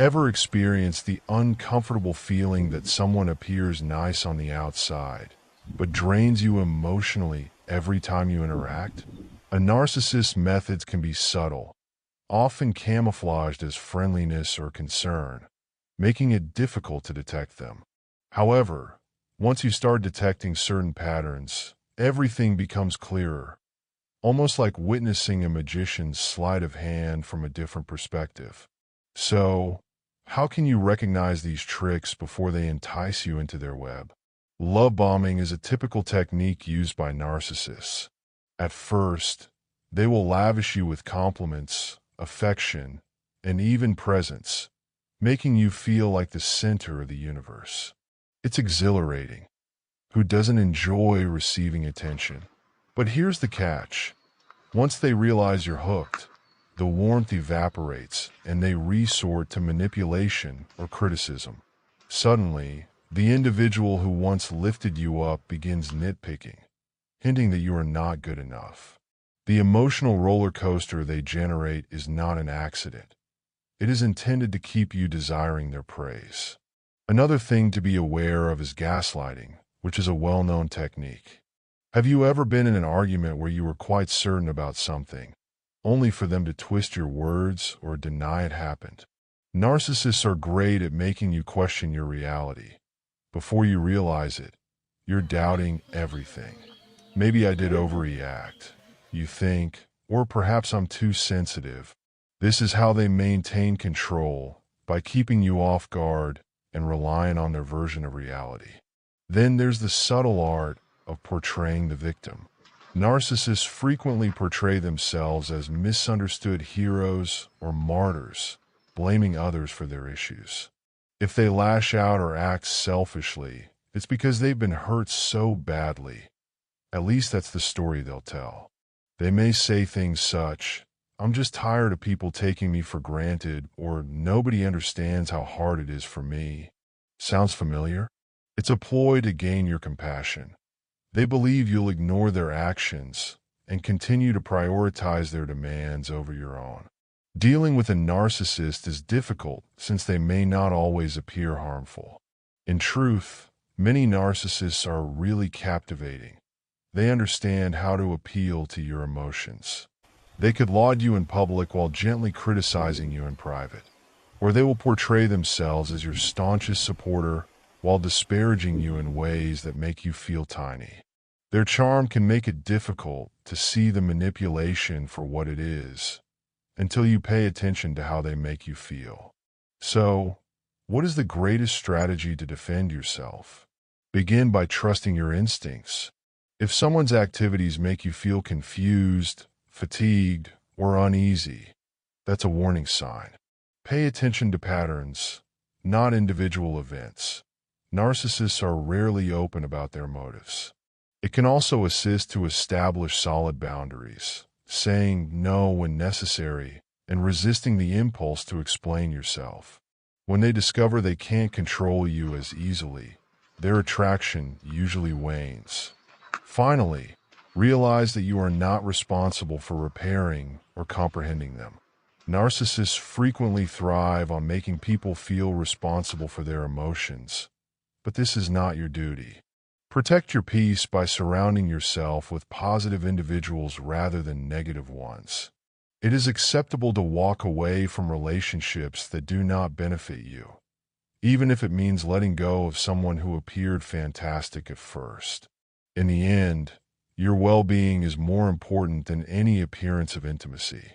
Ever experienced the uncomfortable feeling that someone appears nice on the outside, but drains you emotionally every time you interact? A narcissist's methods can be subtle, often camouflaged as friendliness or concern, making it difficult to detect them. However, once you start detecting certain patterns, everything becomes clearer, almost like witnessing a magician's sleight of hand from a different perspective. So, how can you recognize these tricks before they entice you into their web? Love bombing is a typical technique used by narcissists. At first, they will lavish you with compliments, affection, and even presence, making you feel like the center of the universe. It's exhilarating. Who doesn't enjoy receiving attention? But here's the catch. Once they realize you're hooked, the warmth evaporates and they resort to manipulation or criticism. Suddenly, the individual who once lifted you up begins nitpicking, hinting that you are not good enough. The emotional roller coaster they generate is not an accident. It is intended to keep you desiring their praise. Another thing to be aware of is gaslighting, which is a well-known technique. Have you ever been in an argument where you were quite certain about something, only for them to twist your words or deny it happened? Narcissists are great at making you question your reality. Before you realize it, you're doubting everything. Maybe I did overreact, you think, or perhaps I'm too sensitive. This is how they maintain control, by keeping you off guard and relying on their version of reality. Then there's the subtle art of portraying the victim. Narcissists frequently portray themselves as misunderstood heroes or martyrs, blaming others for their issues. If they lash out or act selfishly, it's because they've been hurt so badly. At least that's the story they'll tell. They may say things such, "I'm just tired of people taking me for granted," or "Nobody understands how hard it is for me." Sounds familiar? It's a ploy to gain your compassion. They believe you'll ignore their actions and continue to prioritize their demands over your own. Dealing with a narcissist is difficult since they may not always appear harmful. In truth, many narcissists are really captivating. They understand how to appeal to your emotions. They could laud you in public while gently criticizing you in private. Or they will portray themselves as your staunchest supporter while disparaging you in ways that make you feel tiny. Their charm can make it difficult to see the manipulation for what it is, until you pay attention to how they make you feel. So, what is the greatest strategy to defend yourself? Begin by trusting your instincts. If someone's activities make you feel confused, fatigued, or uneasy, that's a warning sign. Pay attention to patterns, not individual events. Narcissists are rarely open about their motives. It can also assist to establish solid boundaries, saying no when necessary, and resisting the impulse to explain yourself. When they discover they can't control you as easily, their attraction usually wanes. Finally, realize that you are not responsible for repairing or comprehending them. Narcissists frequently thrive on making people feel responsible for their emotions, but this is not your duty. Protect your peace by surrounding yourself with positive individuals rather than negative ones. It is acceptable to walk away from relationships that do not benefit you, even if it means letting go of someone who appeared fantastic at first. In the end, your well-being is more important than any appearance of intimacy.